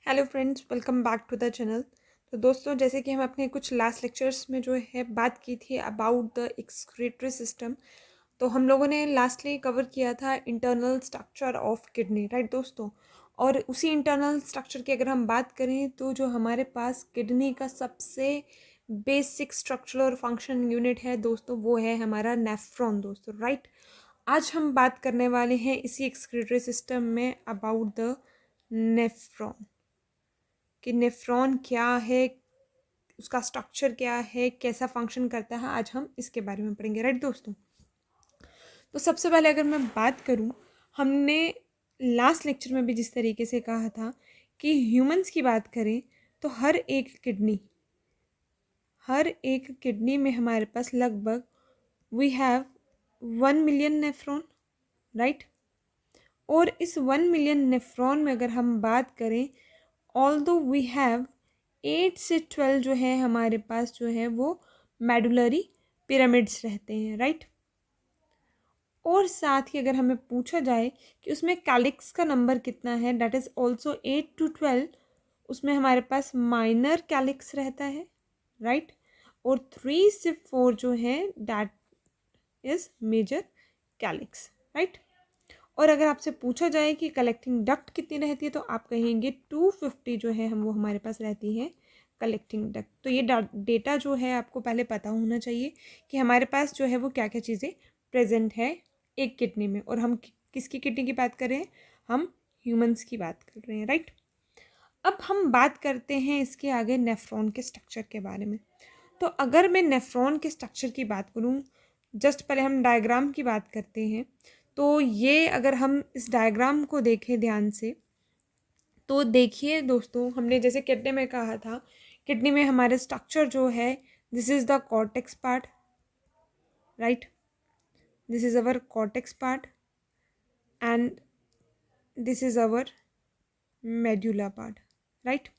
Hello friends, welcome back to the channel. तो दोस्तों, जैसे कि हम अपने कुछ लास्ट लेक्चर्स में जो है बात की थी अबाउट द एक्सक्रीटरी सिस्टम, तो हम लोगों ने लास्टली कवर किया था internal structure of kidney, right दोस्तों। और उसी इंटरनल स्ट्रक्चर की अगर हम बात करें तो जो हमारे पास किडनी का सबसे बेसिक स्ट्रक्चर और फंक्शन यूनिट है दोस्तों, वो है हमारा नेफ्रॉन दोस्तों, राइट। आज हम बात करने वाले हैं इसी एक्सक्रीटरी सिस्टम में अबाउट द नेफ्रॉन, कि नेफ्रॉन क्या है, उसका स्ट्रक्चर क्या है, कैसा फंक्शन करता है। आज हम इसके बारे में पढ़ेंगे, राइट दोस्तों। तो सबसे पहले अगर मैं बात करूं, हमने लास्ट लेक्चर में भी जिस तरीके से कहा था कि ह्यूमंस की बात करें तो हर एक किडनी में हमारे पास लगभग we have 1 million nephron, right. और इस 1 मिलियन नेफ्रॉन में अगर हम बात करें, ऑल्दो वी हैव 8 से 12 जो है हमारे पास जो है वो मेडुलरी पिरामिड्स रहते हैं, राइट। और साथ ही अगर हमें पूछा जाए कि उसमें कैलिक्स का नंबर कितना है, दैट इज़ ऑल्सो 8 to 12। उसमें हमारे पास माइनर कैलिक्स रहता है, राइट। और 3 से 4 जो है that is major calyx, right. और अगर आपसे पूछा जाए कि कलेक्टिंग डक्ट कितनी रहती है, तो आप कहेंगे 250 जो है वो हमारे पास रहती है कलेक्टिंग डक्ट। तो ये डेटा जो है आपको पहले पता होना चाहिए कि हमारे पास जो है वो क्या क्या चीज़ें प्रेजेंट है एक किडनी में। और हम किसकी किडनी की बात कर रहे हैं? हम ह्यूमंस की बात कर रहे हैं, राइट। अब हम बात करते हैं इसके आगे नेफ्रॉन के स्ट्रक्चर के बारे में। तो अगर मैं नेफ्रॉन के स्ट्रक्चर की बात करूँ, जस्ट पहले हम डायग्राम की बात करते हैं। तो ये अगर हम इस डायग्राम को देखें ध्यान से, तो देखिए दोस्तों, हमने जैसे किडनी में कहा था, किडनी में हमारे स्ट्रक्चर जो है, this is the cortex part, right. This is our cortex part and this is our medulla part, right.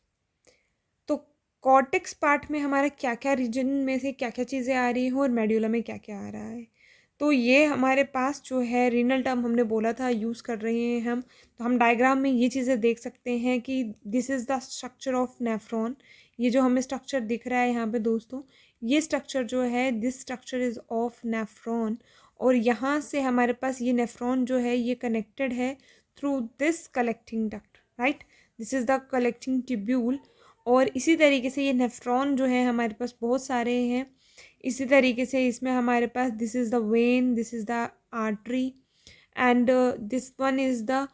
तो कॉर्टेक्स पार्ट में हमारा क्या क्या रीजन में से क्या क्या चीज़ें आ रही हैं और मेड्यूला में क्या क्या आ रहा है। तो ये हमारे पास जो है रीनल टर्म हमने बोला था यूज़ कर रहे हैं हम। तो हम डायग्राम में ये चीज़ें देख सकते हैं कि this is the structure of nephron. ये जो हमें स्ट्रक्चर दिख रहा है यहाँ पे दोस्तों, ये स्ट्रक्चर जो है, this structure is of nephron. और यहाँ से हमारे पास ये नेफ्रॉन जो है ये कनेक्टेड है through this collecting duct, right. This is the collecting tubule. और इसी तरीके से ये नेफ्रॉन जो है हमारे पास बहुत सारे हैं। इसी तरीके से इसमें हमारे पास this is the vein, this is the artery and this one is the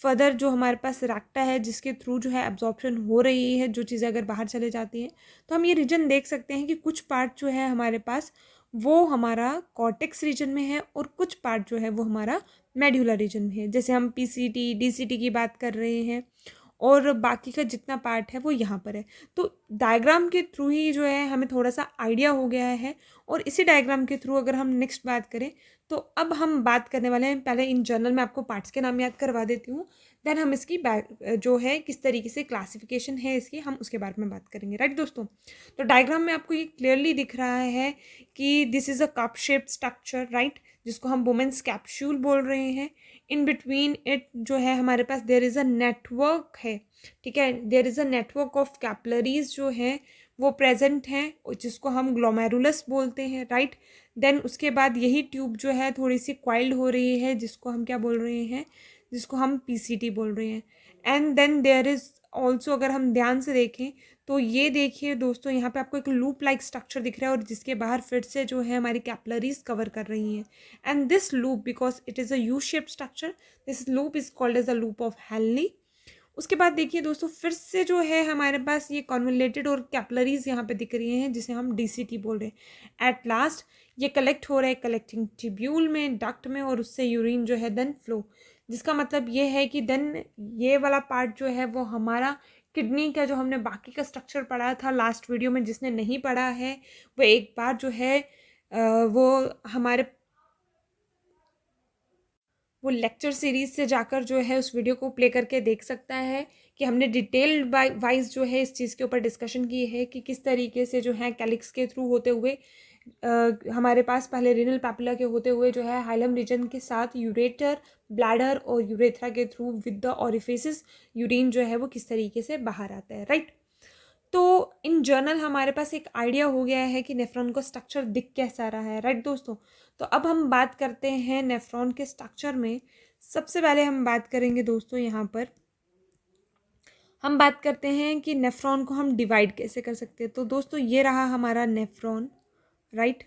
further जो हमारे पास रैक्टा है, जिसके थ्रू जो है एब्जॉर्प्शन हो रही है, जो चीज़ें अगर बाहर चले जाती हैं। तो हम ये रीजन देख सकते हैं कि कुछ पार्ट जो है हमारे पास वो हमारा कॉर्टेक्स रीजन में है और कुछ पार्ट जो है वो हमारा मेड्यूलर रीजन में है। जैसे हम पीसीटी डीसीटी की बात कर रहे हैं और बाकी का जितना पार्ट है वो यहाँ पर है। तो डायग्राम के थ्रू ही जो है हमें थोड़ा सा आइडिया हो गया है। और इसी डायग्राम के थ्रू अगर हम नेक्स्ट बात करें, तो अब हम बात करने वाले हैं, पहले इन जनरल मैं आपको पार्ट्स के नाम याद करवा देती हूँ, देन हम इसकी जो है किस तरीके से क्लासिफिकेशन है इसकी, हम उसके बारे में बात करेंगे, राइट दोस्तों। तो डायग्राम में आपको ये क्लियरली दिख रहा है कि this is a cup shaped structure, right, जिसको हम वुमेन्स कैप्सूल बोल रहे हैं। इन बिटवीन इट जो है हमारे पास देयर इज़ अ नेटवर्क है, ठीक है। There is a network of capillaries जो है वो प्रेजेंट हैं, जिसको हम ग्लोमेरुलस बोलते हैं, राइट। देन उसके बाद यही ट्यूब जो है थोड़ी सी क्वाइल्ड हो रही है, जिसको हम क्या बोल रहे हैं, जिसको हम पीसीटी बोल रहे हैं। And then there is also, अगर हम ध्यान से देखें तो ये देखिए दोस्तों, यहाँ पे आपको एक लूप लाइक स्ट्रक्चर दिख रहा है और जिसके बाहर फिर से जो है हमारी कैपिलरीज कवर कर रही हैं। And this loop, because it is a U shape structure, this loop is called as the loop of Henle. उसके बाद देखिए दोस्तों, फिर से जो है हमारे पास ये कॉन्वलेटेड और कैपिलरीज यहाँ पे दिख रही हैं, जिसे हम डीसीटी बोल रहे हैं। एट लास्ट ये कलेक्ट हो रहा है कलेक्टिंग ट्यूब्यूल में, डक्ट में, और उससे यूरिन जो है देन फ्लो। जिसका मतलब ये है कि देन ये वाला पार्ट जो है वो हमारा किडनी का, जो हमने बाकी का स्ट्रक्चर पढ़ा था लास्ट वीडियो में, जिसने नहीं पढ़ा है वो एक बार जो है वो हमारे वो लेक्चर सीरीज़ से जाकर जो है उस वीडियो को प्ले करके देख सकता है कि हमने डिटेल्ड वाइज जो है इस चीज़ के ऊपर डिस्कशन की है कि किस तरीके से जो है कैलिक्स के थ्रू होते हुए हमारे पास पहले रीनल पैपिला के होते हुए जो है हाइलम रीजन के साथ यूरेटर, ब्लैडर और यूरेथ्रा के थ्रू विद द ऑरिफिसेस यूरिन जो है वो किस तरीके से बाहर आता है, राइट। तो इन जनरल हमारे पास एक आइडिया हो गया है कि नेफ्रॉन का स्ट्रक्चर दिख कैसा रहा है, राइट दोस्तों। तो अब हम बात करते हैं नेफ्रॉन के स्ट्रक्चर में। सबसे पहले हम बात करेंगे दोस्तों, यहाँ पर हम बात करते हैं कि नेफ्रॉन को हम डिवाइड कैसे कर सकते हैं। तो दोस्तों ये रहा हमारा नेफ्रॉन, राइट।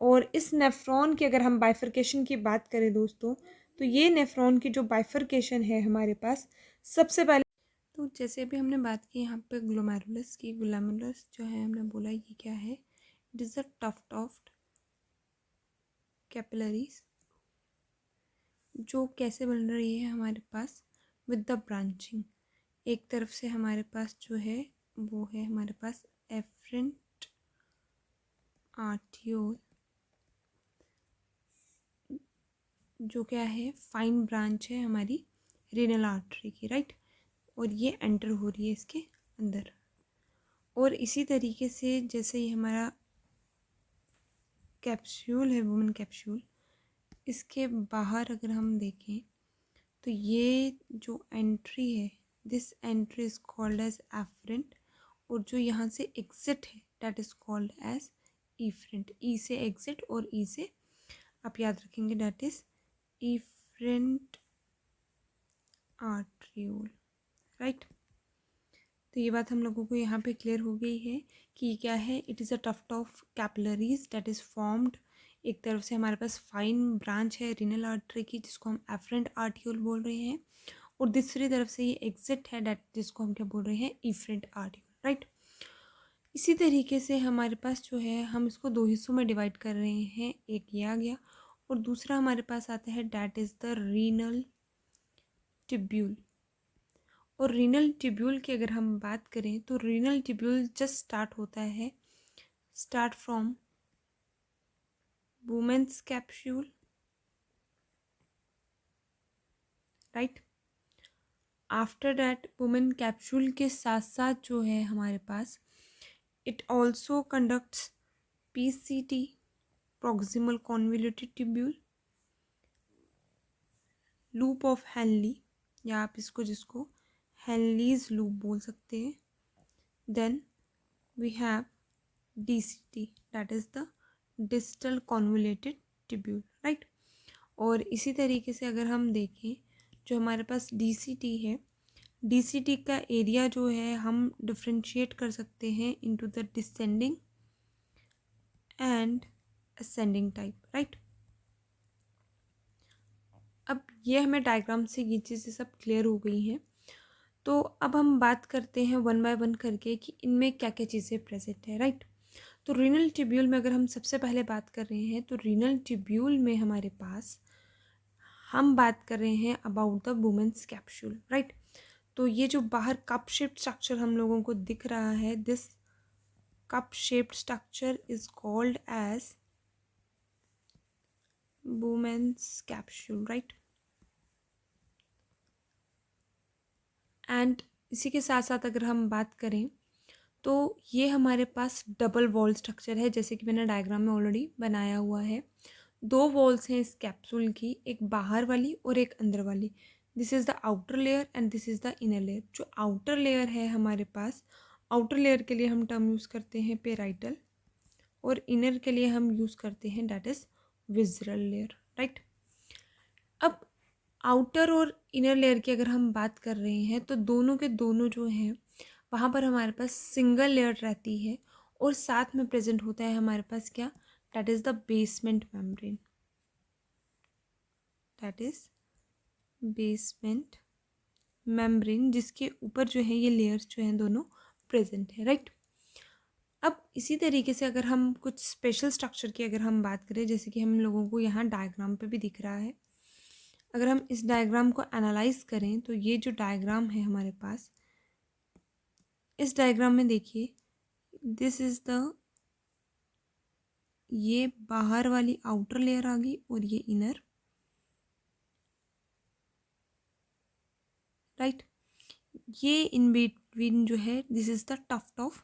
और इस नेफ्रॉन की अगर हम बाइफरकेशन की बात करें दोस्तों, तो ये नेफ्रॉन की जो बाइफरकेशन है हमारे पास, सबसे पहले तो जैसे अभी हमने बात की यहाँ पे ग्लोमेरुलस की, ग्लोमेरुलस जो है हमने बोला ये क्या है, it is the tuft of capillaries जो कैसे बन रही है हमारे पास विद द ब्रांचिंग। एक तरफ से हमारे पास जो है वो है हमारे पास एफरेंट आर्टियोल, जो क्या है फाइन ब्रांच है हमारी रीनल आर्टरी की, राइट। और ये एंटर हो रही है इसके अंदर। और इसी तरीके से जैसे ही हमारा कैप्सूल है, वुमेन कैप्सूल, इसके बाहर अगर हम देखें तो ये जो एंट्री है, this entry is called as afferent. और जो यहाँ से एग्जिट है that is called as efferent. E से एग्जिट और ई से आप याद रखेंगे that is efferent arteriole, right. तो ये बात हम लोगों को यहाँ पे क्लियर हो गई है कि ये क्या है, it is a tuft of capillaries that is formed. एक तरफ से हमारे पास फाइन ब्रांच है रीनल आर्टरी की जिसको हम एफरेंट आर्टियोल बोल रहे हैं, और दूसरी तरफ से ये एग्जिट है डेट जिसको हम क्या बोल रहे हैं, इफरेंट आर्टियोल, राइट। इसी तरीके से हमारे पास जो है हम इसको दो हिस्सों में डिवाइड कर रहे हैं, एक ये आ गया और दूसरा हमारे पास आता है that is the renal tubule. और रीनल टिब्यूल की अगर हम बात करें तो रीनल टिब्यूल जस्ट स्टार्ट होता है, start from women's capsule, right. After that women capsule के साथ साथ जो है हमारे पास it also conducts PCT, proximal convoluted tubule, loop of Henle, या आप इसको जिसको हेनलीज लूप बोल सकते हैं। Then we have DCT that is the distal convoluted tubule, right. और इसी तरीके से अगर हम देखें जो हमारे पास डीसीटी है, डीसीटी का एरिया जो है हम डिफ्रेंशिएट कर सकते हैं into the descending and ascending type, right. अब ये हमें डायग्राम से ये चीज़ें सब क्लियर हो गई हैं। तो अब हम बात करते हैं वन बाय वन करके कि इनमें क्या क्या चीज़ें प्रेजेंट है, राइट। तो रीनल ट्यूब्यूल में अगर हम सबसे पहले बात कर रहे हैं तो रीनल ट्यूब्यूल में हमारे पास हम बात कर रहे हैं about the women's capsule, right. तो ये जो बाहर कप शेप्ड स्ट्रक्चर हम लोगों को दिख रहा है, this cup shaped structure is called as Bowman's capsule, right. And इसी के साथ साथ अगर हम बात करें तो ये हमारे पास डबल वॉल स्ट्रक्चर है, जैसे कि मैंने डायग्राम में ऑलरेडी बनाया हुआ है। दो वॉल्स हैं इस कैप्सूल की, एक बाहर वाली और एक अंदर वाली। This is the outer layer and this is the inner layer. जो आउटर लेयर है हमारे पास, आउटर लेयर के लिए हम टर्म यूज़ करते हैं पेराइटल, और इनर के लिए हम यूज़ करते हैं डैट इज़ विज़रल लेयर, राइट। अब आउटर और इनर लेयर की अगर हम बात कर रहे हैं तो दोनों के दोनों जो हैं वहाँ पर हमारे पास सिंगल लेयर रहती है, और साथ में प्रेजेंट होता है हमारे पास क्या, that is the basement membrane, that is basement membrane, जिसके ऊपर जो है ये लेयर्स जो हैं दोनों प्रेजेंट है, राइट। अब इसी तरीके से अगर हम कुछ स्पेशल स्ट्रक्चर की अगर हम बात करें, जैसे कि हम लोगों को यहाँ डायग्राम पे भी दिख रहा है, अगर हम इस डायग्राम को एनालाइज करें तो ये जो डायग्राम है हमारे पास, इस डायग्राम में देखिए दिस इज़ द, ये बाहर वाली आउटर लेयर आ गई और ये इनर, राइट। ये इन बिटवीन जो है this is the tuft of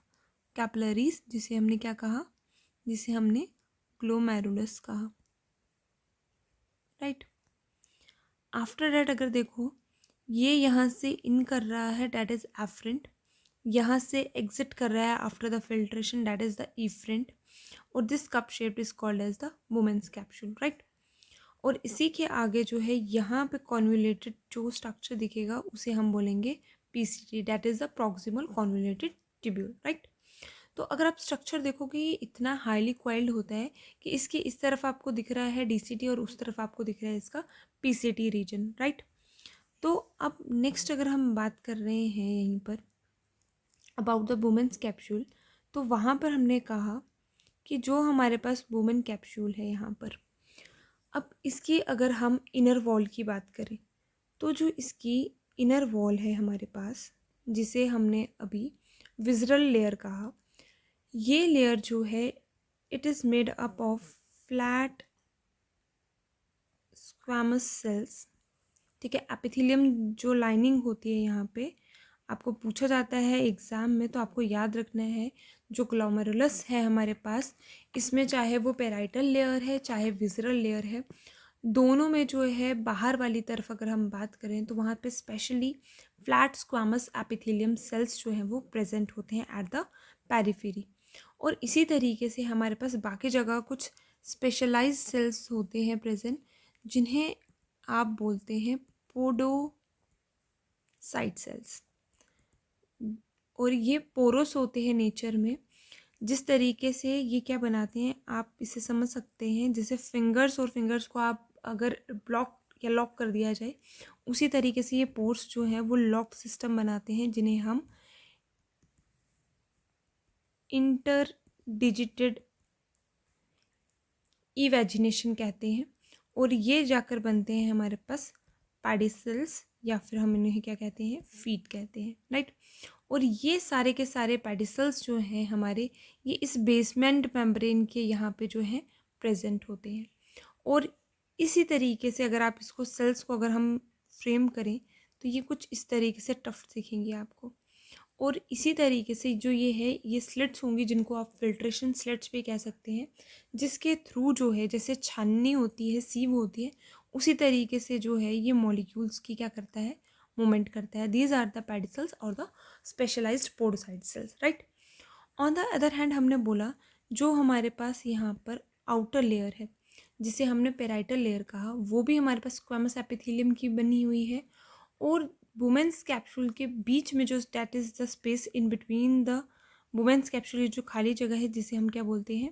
capillaries, जिसे हमने क्या कहा, जिसे हमने ग्लोमेरुलस कहा, राइट। आफ्टर डैट अगर देखो, ये यहाँ से इन कर रहा है, डैट इज एफरेंट, यहाँ से एग्जिट कर रहा है after the filtration, that is the efferent, और this cup shape is called as the women's capsule, right. और इसी के आगे जो है यहाँ पे कॉन्वुलेटेड जो स्ट्रक्चर दिखेगा उसे हम बोलेंगे PCT, that is the proximal convoluted tubule, right. तो अगर आप स्ट्रक्चर देखोगे ये इतना हाईली क्वाइल्ड होता है कि इसके इस तरफ आपको दिख रहा है डीसीटी और उस तरफ आपको दिख रहा है इसका पीसीटी रीजन, राइट। तो अब नेक्स्ट अगर हम बात कर रहे हैं यहीं पर अबाउट द वुमेन्स कैप्सूल, तो वहाँ पर हमने कहा कि जो हमारे पास वुमेन कैप्सूल है यहाँ पर, अब इसकी अगर हम इनर वॉल की बात करें तो जो इसकी इनर वॉल है हमारे पास, जिसे हमने अभी विज़रल लेयर कहा, ये लेयर जो है it is made up of flat squamous cells, ठीक है। एपिथेलियम जो लाइनिंग होती है यहाँ पे आपको पूछा जाता है एग्ज़ाम में, तो आपको याद रखना है जो ग्लोमेरुलस है हमारे पास, इसमें चाहे वो पेराइटल लेयर है चाहे विज़रल लेयर है, दोनों में जो है बाहर वाली तरफ अगर हम बात करें तो वहाँ पे specially flat squamous epithelium cells जो हैं वो प्रेजेंट होते हैं एट द पेरिफेरी। और इसी तरीके से हमारे पास बाकी जगह कुछ स्पेशलाइज्ड सेल्स होते हैं प्रेजेंट, जिन्हें आप बोलते हैं पोडोसाइट सेल्स। और ये पोरोस होते हैं नेचर में, जिस तरीके से ये क्या बनाते हैं आप इसे समझ सकते हैं, जैसे फिंगर्स और फिंगर्स को आप अगर ब्लॉक या लॉक कर दिया जाए, उसी तरीके से ये पोर्स जो हैं वो लॉक सिस्टम बनाते हैं, जिन्हें हम इंटर डिजिटेड इवेजिनेशन कहते हैं। और ये जाकर बनते हैं हमारे पास पेडिसल्स, या फिर हम इन्हें क्या कहते हैं, फीट कहते हैं, राइट। और ये सारे के सारे पेडिसल्स जो हैं हमारे, ये इस बेसमेंट मेम्ब्रेन के यहाँ पे जो है प्रेजेंट होते हैं। और इसी तरीके से अगर आप इसको सेल्स को अगर हम फ्रेम करें तो ये कुछ इस तरीके से टफ्ट दिखेंगे आपको। और इसी तरीके से जो ये है ये स्लिट्स होंगी, जिनको आप फिल्ट्रेशन स्लिट्स भी कह सकते हैं, जिसके थ्रू जो है जैसे छाननी होती है, सीव होती है, उसी तरीके से जो है ये मॉलिक्यूल्स की क्या करता है, मूवमेंट करता है। दीज आर द पेडिसल्स और the specialized podocyte cells, right. On the other hand हमने बोला जो हमारे पास यहाँ पर आउटर लेयर है, जिसे हमने पेराइटल लेयर कहा, वो भी हमारे पास स्क्वामस एपिथेलियम की बनी हुई है। और वुमेन्स कैप्सूल के बीच में जो that is the space in between the women's capsule, जो खाली जगह है जिसे हम क्या बोलते हैं,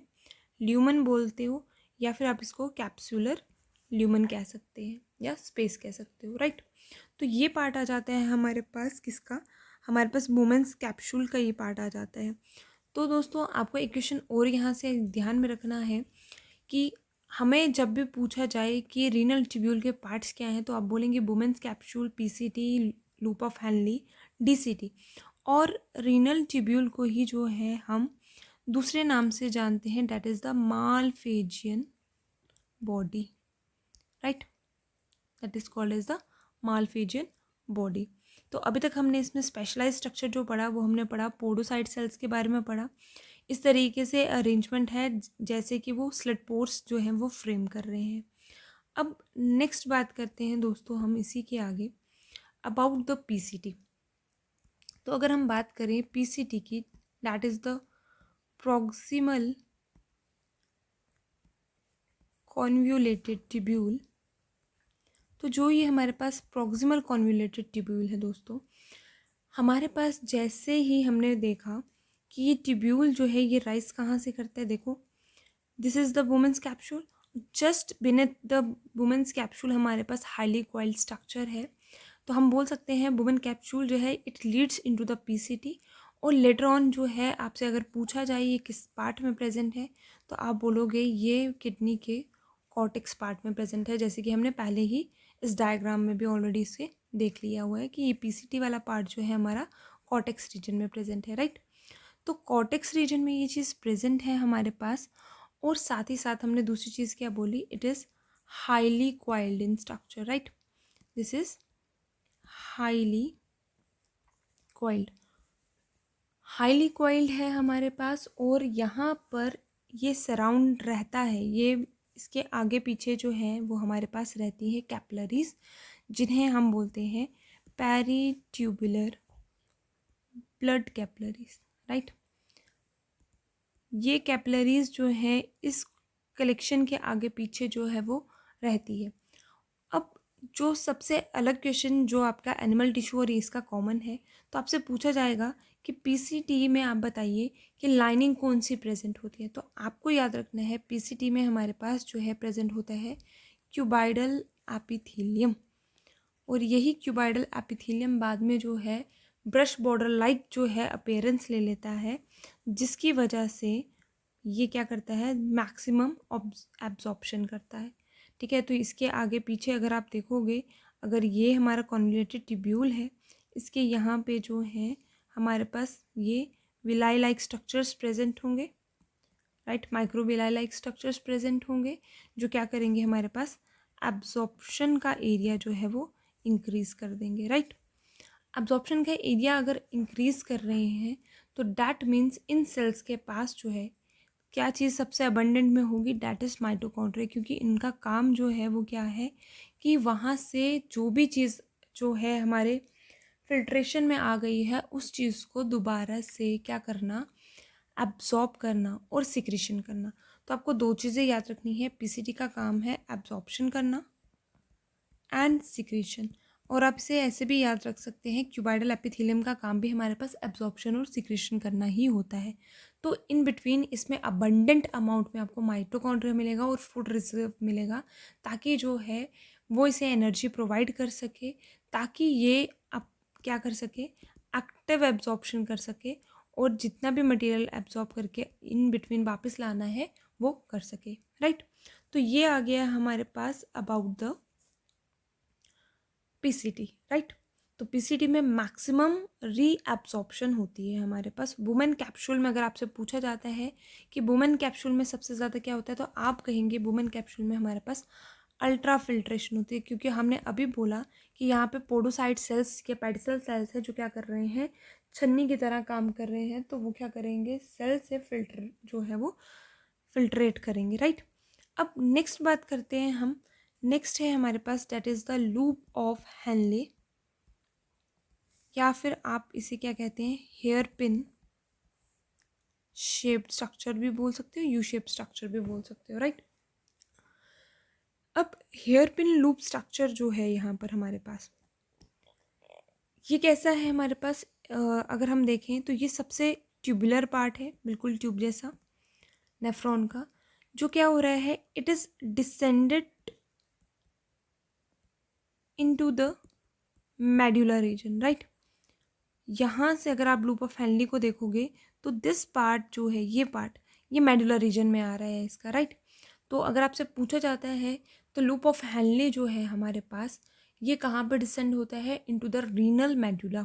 ल्यूमन बोलते हो, या फिर आप इसको कैप्सूलर ल्यूमन कह सकते हैं या स्पेस कह सकते हो, राइट। तो ये पार्ट आ जाता है हमारे पास किसका, हमारे पास वुमेन्स कैप्सूल का ये पार्ट आ जाता है। तो दोस्तों आपको एक क्वेश्चन और यहाँ से ध्यान में रखना है कि हमें जब भी पूछा जाए कि रीनल ट्यूब्यूल के पार्ट्स क्या हैं, तो आप बोलेंगे Bowman's capsule, PCT, loop of Henle, DCT. और रीनल ट्यूब्यूल को ही जो है हम दूसरे नाम से जानते हैं, that is the Malpighian body, right, that is called as the Malpighian body. तो अभी तक हमने इसमें स्पेशलाइज स्ट्रक्चर जो पढ़ा वो हमने पढ़ा, पोडोसाइट सेल्स के बारे में पढ़ा। इस तरीके से अरेंजमेंट है जैसे कि वो स्लिट पोर्स जो हैं वो फ्रेम कर रहे हैं। अब नेक्स्ट बात करते हैं दोस्तों हम इसी के आगे अबाउट द पीसीटी। तो अगर हम बात करें पीसीटी की, that is the proximal convoluted tubule. तो जो ये हमारे पास प्रॉक्सिमल कॉन्व्यूलेटेड ट्यूब्यूल है दोस्तों, हमारे पास जैसे ही हमने देखा कि ये ट्यूब्यूल जो है ये राइज कहाँ से करता है, देखो this is the women's capsule, just beneath the women's capsule हमारे पास हाईली कॉइल्ड स्ट्रक्चर है। तो हम बोल सकते हैं वुमेन कैप्सूल जो है it leads into the PCT. और लेटर ऑन जो है आपसे अगर पूछा जाए ये किस पार्ट में प्रेजेंट है, तो आप बोलोगे ये किडनी के कॉर्टेक्स पार्ट में प्रेजेंट है, जैसे कि हमने पहले ही इस डायग्राम में भी ऑलरेडी इसे देख लिया हुआ है कि ये पीसीटी वाला पार्ट जो है हमारा कॉर्टेक्स रीजन में प्रेजेंट है, राइट। तो कॉर्टेक्स रीजन में ये चीज़ प्रेजेंट है हमारे पास। और साथ ही साथ हमने दूसरी चीज़ क्या बोली, it is highly coiled in structure, right, this is highly coiled, highly coiled है हमारे पास। और यहाँ पर ये सराउंड रहता है, ये इसके आगे पीछे जो है वो हमारे पास रहती है कैपिलरीज, जिन्हें हम बोलते हैं पेरिट्यूबुलर ब्लड कैपिलरीज, राइट। ये कैपिलरीज जो है इस कलेक्शन के आगे पीछे जो है वो रहती है। अब जो सबसे अलग क्वेश्चन जो आपका एनिमल टिश्यू और इसका कॉमन है, तो आपसे पूछा जाएगा कि पीसीटी में आप बताइए कि लाइनिंग कौन सी प्रेजेंट होती है। तो आपको याद रखना है पीसीटी में हमारे पास जो है प्रेजेंट होता है क्यूबाइडल एपिथेलियम, और यही क्यूबाइडल एपिथेलियम बाद में जो है ब्रश बॉर्डर लाइक जो है अपीयरेंस ले लेता है, जिसकी वजह से ये क्या करता है, मैक्सिमम एब्जॉर्प्शन करता है। ठीक है, तो इसके आगे पीछे अगर आप देखोगे, अगर ये हमारा कॉन्वोल्यूटेड ट्यूब्यूल है, इसके यहाँ पे जो है हमारे पास ये विलाई लाइक स्ट्रक्चर्स प्रेजेंट होंगे, right, microvilli like structures present होंगे, जो क्या करेंगे, हमारे पास एब्जॉर्प्शन का एरिया जो है वो इंक्रीज कर देंगे, राइट। एब्जॉर्प्शन का एरिया अगर इंक्रीज कर रहे हैं तो डैट मीन्स इन सेल्स के पास जो है क्या चीज़ सबसे अबंडेंट में होगी, डैट इज़ माइटोकॉन्ड्रिया, क्योंकि इनका काम जो है वो क्या है कि वहाँ से जो भी चीज़ जो है हमारे फिल्ट्रेशन में आ गई है उस चीज़ को दोबारा से क्या करना, एब्जॉर्ब करना और सिक्रीशन करना। तो आपको दो चीज़ें याद रखनी है, पीसीटी का काम है एब्जॉर्प्शन करना एंड सिक्रीशन, और आप इसे ऐसे भी याद रख सकते हैं क्यूबाइडल एपिथेलियम का काम भी हमारे पास एब्जॉर्प्शन और सिक्रीशन करना ही होता है। तो इन बिटवीन इसमें अबंडेंट अमाउंट में आपको माइटोकॉन्ड्रिया मिलेगा और फूड रिजर्व मिलेगा, ताकि जो है वो इसे एनर्जी प्रोवाइड कर सके, ताकि ये आप क्या कर सके, एक्टिव एब्जॉर्प्शन कर सके, और जितना भी मटेरियल एब्जॉर्ब करके इन बिटवीन वापस लाना है वो कर सके, राइट। तो ये आ गया हमारे पास अबाउट द पीसीटी, राइट। तो पीसीटी में मैक्सिमम रीएब्सॉर्प्शन होती है हमारे पास। वुमेन कैप्सूल में अगर आपसे पूछा जाता है कि वुमेन कैप्सूल में सबसे ज़्यादा क्या होता है, तो आप कहेंगे वुमेन कैप्सूल में हमारे पास अल्ट्रा फिल्ट्रेशन होती है, क्योंकि हमने अभी बोला कि यहाँ पे पोडोसाइट सेल्स के पेडिसल सेल्स है जो क्या कर रहे हैं, छन्नी की तरह काम कर रहे हैं, तो वो क्या करेंगे, सेल से फिल्टर जो है वो फिल्ट्रेट करेंगे, राइट। अब नेक्स्ट बात करते हैं हम, नेक्स्ट है हमारे पास that is the loop of Henle, या फिर आप इसे क्या कहते हैं, हेयर पिन शेप्ड स्ट्रक्चर भी बोल सकते हो, यू शेप स्ट्रक्चर भी बोल सकते हो, राइट। अब हेयर पिन लूप स्ट्रक्चर जो है यहाँ पर हमारे पास, ये कैसा है हमारे पास, अगर हम देखें तो ये सबसे ट्यूबुलर पार्ट है, बिल्कुल ट्यूब जैसा नेफ्रॉन का, जो क्या हो रहा है, it is descended into the medulla reason, right. यहाँ से अगर आप लूप ऑफ हेनली को देखोगे तो दिस पार्ट जो है, ये पार्ट, ये मेडुला रीजन में आ रहा है इसका, राइट। तो अगर आपसे पूछा जाता है तो लूप ऑफ हेनली जो है हमारे पास, ये कहाँ पर डिसेंड होता है, इनटू द रीनल मेडुला।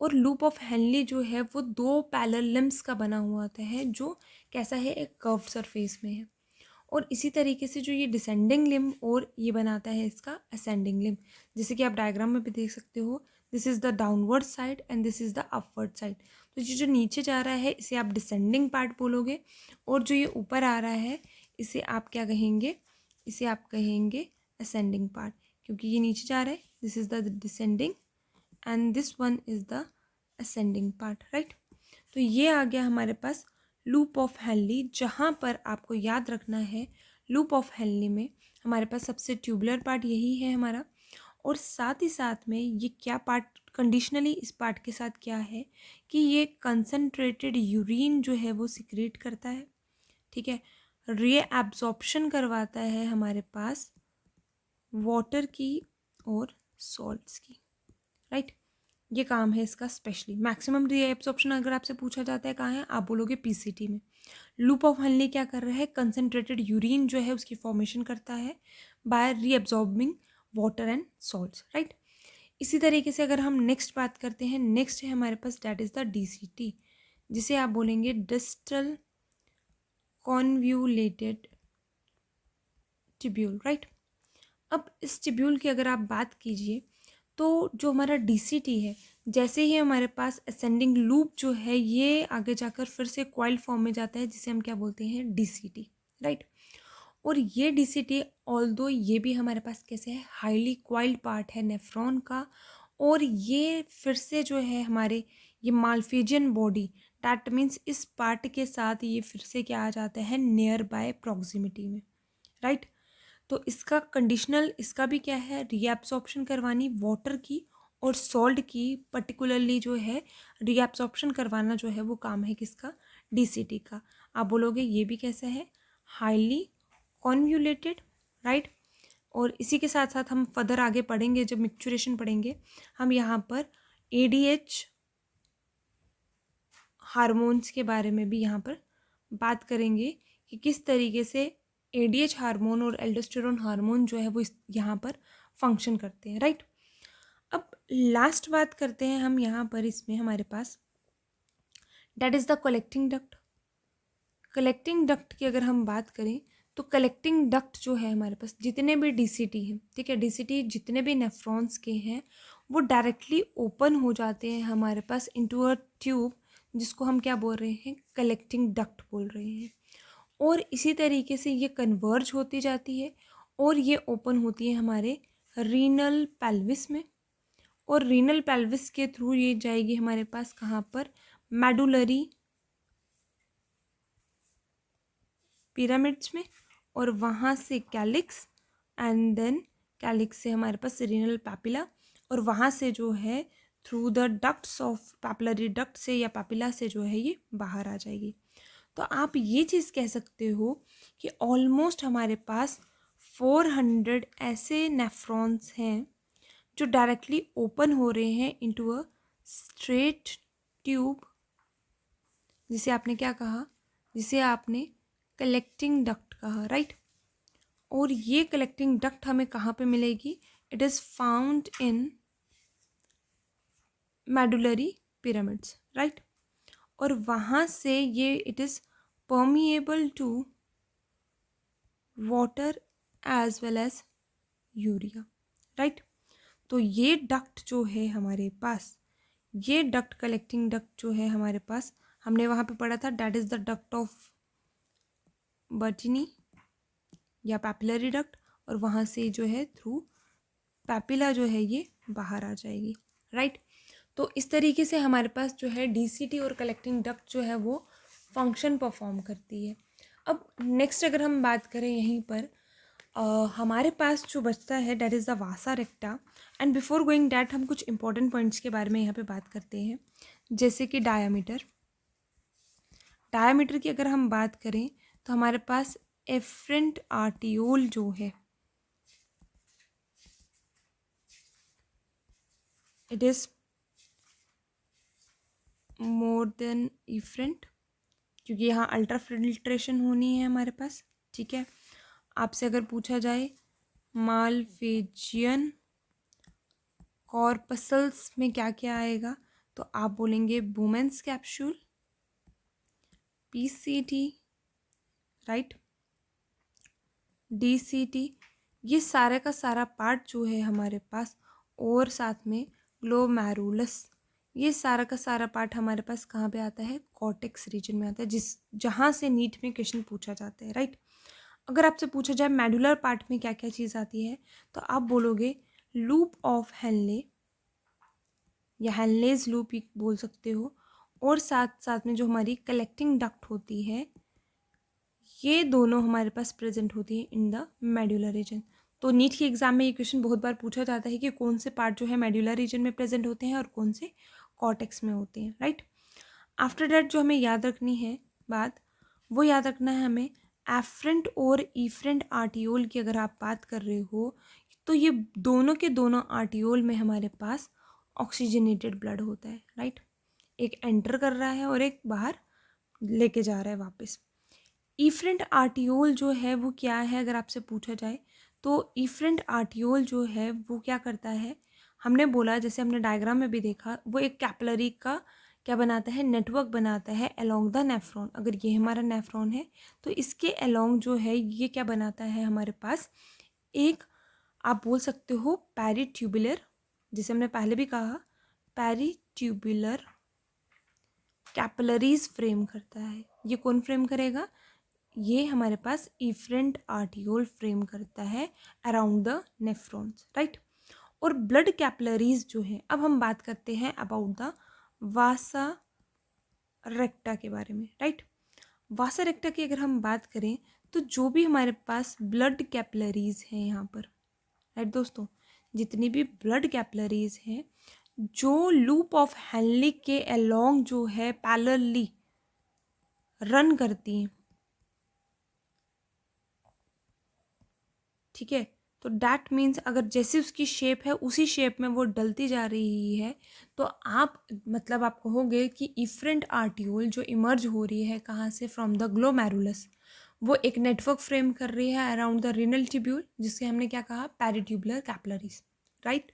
और लूप ऑफ हेनली जो है वो दो पैरेलल लिम्स का बना हुआ होता है, जो कैसा है, एक कर्व सरफेस में है। और इसी तरीके से जो ये डिसेंडिंग लिम और ये बनाता है इसका असेंडिंग लिम, जैसे कि आप डायग्राम में भी देख सकते हो, this is the downward side and this is the upward side. तो ये जो नीचे जा रहा है इसे आप डिसेंडिंग पार्ट बोलोगे, और जो ये ऊपर आ रहा है इसे आप क्या कहेंगे, इसे आप कहेंगे असेंडिंग पार्ट, क्योंकि ये नीचे जा रहा है, this is the descending and this one is the ascending part, right. तो ये आ गया हमारे पास लूप ऑफ हेनली, जहाँ पर आपको याद रखना है लूप ऑफ हेनली में हमारे पास सबसे ट्यूबुलर पार्ट यही है हमारा, और साथ ही साथ में ये क्या पार्ट, कंडीशनली इस पार्ट के साथ क्या है कि ये कंसनट्रेटेड यूरिन जो है वो सिक्रेट करता है, ठीक है, रीएब्जॉर्प्शन करवाता है हमारे पास वाटर की और सॉल्ट्स की, राइट। ये काम है इसका स्पेशली। मैक्सिमम रीएब्जॉर्प्शन अगर आपसे पूछा जाता है कहाँ है, आप बोलोगे पीसीटी में। लूप ऑफ हेनली क्या कर रहा है, कंसनट्रेटेड यूरिन जो है उसकी फॉर्मेशन करता है by reabsorbing water and salts, right. इसी तरीके से अगर हम नेक्स्ट बात करते हैं, नेक्स्ट है हमारे पास डैट इज़ द डीसीटी, जिसे आप बोलेंगे डिस्टल कॉन्व्यूलेटेड ट्यूब्यूल, राइट। अब इस ट्यूब्यूल की अगर आप बात कीजिए तो जो हमारा डीसीटी है, जैसे ही हमारे पास असेंडिंग लूप जो है ये आगे जाकर फिर से कॉइल फॉर्म में जाता है, जिसे हम क्या बोलते हैं, डीसीटी, राइट। और ये डीसीटी ऑल्दो ये भी हमारे पास कैसे है, हाईली कॉइल्ड पार्ट है नेफ्रॉन का, और ये फिर से जो है हमारे ये माल्फिजियन बॉडी, दैट मीन्स इस पार्ट के साथ ये फिर से क्या आ जाता है, नियर बाय प्रॉक्सिमिटी में, राइट। तो इसका कंडीशनल, इसका भी क्या है, रीएब्सॉर्प्शन करवानी वाटर की और सॉल्ट की, पर्टिकुलरली जो है रीएब्सॉर्प्शन करवाना जो है वो काम है किसका, डीसीटी का। आप बोलोगे ये भी कैसा है, हाईली कॉन्व्यूलेटेड, राइट। और इसी के साथ साथ हम फर्दर आगे पढ़ेंगे, जब मिक्चुरेशन पढ़ेंगे हम यहाँ पर एडीएच हार्मोन्स के बारे में भी यहाँ पर बात करेंगे कि किस तरीके से एडीएच हार्मोन और एल्डोस्टेरोन हार्मोन जो है वो इस यहाँ पर फंक्शन करते हैं, राइट। अब लास्ट बात करते हैं हम यहाँ पर, इसमें हमारे पास that is the collecting duct. Collecting duct की अगर हम बात करें तो कलेक्टिंग डक्ट जो है हमारे पास, जितने भी डीसीटी हैं, ठीक है, डीसीटी जितने भी नेफ्रॉन्स के हैं वो डायरेक्टली ओपन हो जाते हैं हमारे पास इनटू अ ट्यूब, जिसको हम क्या बोल रहे हैं, कलेक्टिंग डक्ट बोल रहे हैं। और इसी तरीके से ये कन्वर्ज होती जाती है और ये ओपन होती है हमारे रीनल पेल्विस में, और रीनल पेल्विस के थ्रू ये जाएगी हमारे पास कहाँ पर, मेडुलरी पिरामिड्स में, और वहाँ से कैलिक्स, एंड देन कैलिक्स से हमारे पास रीनल पैपिला, और वहाँ से जो है through the ducts of papillary duct से या पैपिला से जो है ये बाहर आ जाएगी। तो आप ये चीज़ कह सकते हो कि ऑलमोस्ट हमारे पास 400 ऐसे नेफ्रॉन्स हैं जो डायरेक्टली ओपन हो रहे हैं इनटू अ स्ट्रेट ट्यूब, जिसे आपने क्या कहा, जिसे आपने कलेक्टिंग डक्ट कहा, राइट। और ये कलेक्टिंग डक्ट हमें कहाँ पे मिलेगी, it is found in medullary pyramids, right. और वहाँ से ये it is permeable to water as well as urea, right. तो ये डक्ट जो है हमारे पास, ये डक्ट कलेक्टिंग डक्ट जो है हमारे पास, हमने वहाँ पे पढ़ा था, that is the duct of Bertini या पैपिलरी डक्ट, और वहाँ से जो है थ्रू पैपिला जो है ये बाहर आ जाएगी, राइट। तो इस तरीके से हमारे पास जो है डीसीटी और कलेक्टिंग डक्ट जो है वो फंक्शन परफॉर्म करती है। अब नेक्स्ट अगर हम बात करें यहीं पर हमारे पास जो बचता है that is the Vasa रेक्टा। And before going that हम कुछ इंपॉर्टेंट पॉइंट्स के बारे में यहाँ पे बात करते हैं, जैसे कि डायामीटर। डायामीटर की अगर हम बात करें तो हमारे पास एफरेंट आर्टियोल जो है, it is more than efferent, क्योंकि यहाँ अल्ट्रा फिल्ट्रेशन होनी है हमारे पास, ठीक है। आपसे अगर पूछा जाए मालफेजियन कॉर्पसल्स में क्या क्या आएगा, तो आप बोलेंगे Bowman's capsule, PCT, right, DCT, ये सारा का सारा पार्ट जो है हमारे पास, और साथ में ग्लोमेरुलस, ये सारा का सारा पार्ट हमारे पास कहाँ पे आता है, कॉर्टेक्स रीजन में आता है, जहाँ से नीट में क्वेश्चन पूछा जाता है, राइट। अगर आपसे पूछा जाए मेडुलर पार्ट में क्या क्या चीज़ आती है, तो आप बोलोगे लूप ऑफ हेनले या हेनलेज लूप बोल सकते हो, और साथ साथ में जो हमारी कलेक्टिंग डक्ट होती है, ये दोनों हमारे पास प्रेजेंट होती है इन द मेडुलर रीजन। तो नीट के एग्जाम में ये क्वेश्चन बहुत बार पूछा जाता है कि कौन से पार्ट जो है मेडुलर रीजन में प्रेजेंट होते हैं और कौन से कॉर्टेक्स में होते हैं, राइट। आफ्टर दैट जो हमें याद रखनी है बात, वो याद रखना है हमें एफरेंट और इफरेंट आर्टियोल की अगर आप बात कर रहे हो, तो ये दोनों के दोनों आर्टियोल में हमारे पास ऑक्सीजनेटेड ब्लड होता है, राइट। एक एंटर कर रहा है और एक बाहर लेके जा रहा है वापस। इफरेंट आर्टियोल जो है वो क्या है अगर आपसे पूछा जाए, तो इफरेंट आर्टियोल जो है वो क्या करता है, हमने बोला, जैसे हमने डायग्राम में भी देखा, वो एक कैपिलरी का क्या बनाता है, नेटवर्क बनाता है अलोंग द नेफ्रॉन। अगर ये हमारा नेफ्रॉन है तो इसके अलोंग जो है ये क्या बनाता है हमारे पास, एक आप बोल सकते हो पैरीट्यूबुलर जिसे हमने पहले भी कहा पेरिट्यूबुलर कैपिलरीज फ्रेम करता है। ये कौन फ्रेम करेगा? ये हमारे पास इफरेंट आर्टियोल फ्रेम करता है अराउंड द नेफ्रॉन्स, राइट। और ब्लड कैपिलरीज जो है, अब हम बात करते हैं अबाउट द वासा रेक्टा के बारे में, राइट। वासा रेक्टा की अगर हम बात करें तो जो भी हमारे पास ब्लड कैपिलरीज हैं यहाँ पर, राइट दोस्तों, जितनी भी ब्लड कैपिलरीज हैं जो लूप ऑफ हेनली के अलोंग जो है पैरेलली रन करती हैं, ठीक है। तो डैट मीन्स अगर जैसे उसकी शेप है उसी शेप में वो डलती जा रही है, तो आप मतलब आप कहोगे कि इफरेंट आर्टियोल जो इमर्ज हो रही है कहाँ से, फ्रॉम द ग्लोमेरुलस, वो एक नेटवर्क फ्रेम कर रही है अराउंड द रीनल ट्यूब्यूल, जिससे हमने क्या कहा, पेरिट्यूबुलर कैपिलरीज, राइट।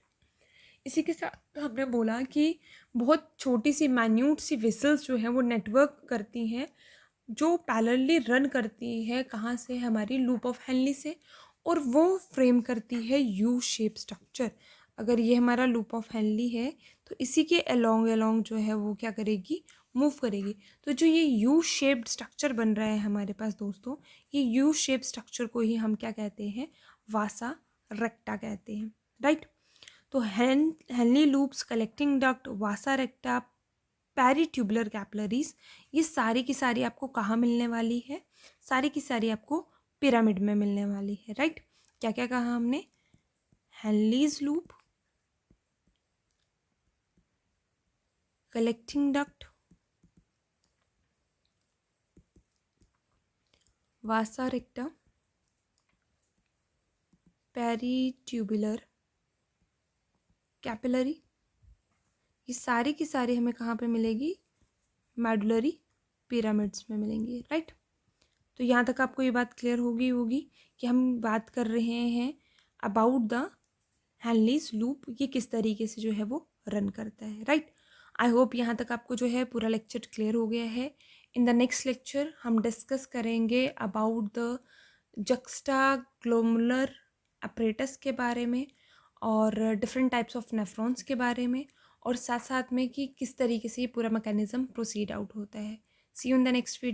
इसी के साथ हमने बोला कि बहुत छोटी सी माइन्यूट सी वेसल्स जो हैं वो नेटवर्क करती हैं, जो पैरेलली रन करती है कहाँ से, हमारी लूप ऑफ हेनली से, और वो फ्रेम करती है यू शेप स्ट्रक्चर। अगर ये हमारा लूप ऑफ हेनली है तो इसी के अलोंग अलोंग जो है वो क्या करेगी, मूव करेगी। तो जो ये यू शेप्ड स्ट्रक्चर बन रहा है हमारे पास दोस्तों, ये यू शेप स्ट्रक्चर को ही हम क्या कहते हैं, वासा रेक्टा कहते हैं, राइट। तो हेनली लूप्स, कलेक्टिंग डक्ट, वासा रेक्टा, पेरिट्यूबुलर कैपिलरीज, ये सारी की सारी आपको कहाँ मिलने वाली है, सारी की सारी आपको पिरामिड में मिलने वाली है, राइट। क्या क्या कहा हमने, हेनलीज लूप, कलेक्टिंग डक्ट, वासा रेक्टा, पेरिट्यूबुलर कैपिलरी, ये सारी की सारी हमें कहाँ पे मिलेगी, मेडुलरी पिरामिड्स में मिलेंगी, राइट। तो यहाँ तक आपको ये बात क्लियर होगी कि हम बात कर रहे हैं अबाउट द हेनलीज लूप, ये किस तरीके से जो है वो रन करता है, राइट। आई होप यहाँ तक आपको जो है पूरा लेक्चर क्लियर हो गया है। इन द नेक्स्ट लेक्चर हम डिस्कस करेंगे अबाउट द जक्स्टाग्लोमुलर अपरेटस के बारे में, और डिफरेंट टाइप्स ऑफ नेफ्रॉन्स के बारे में, और साथ साथ में कि किस तरीके से ये पूरा मैकेनिज्म प्रोसीड आउट होता है। See you in the next video.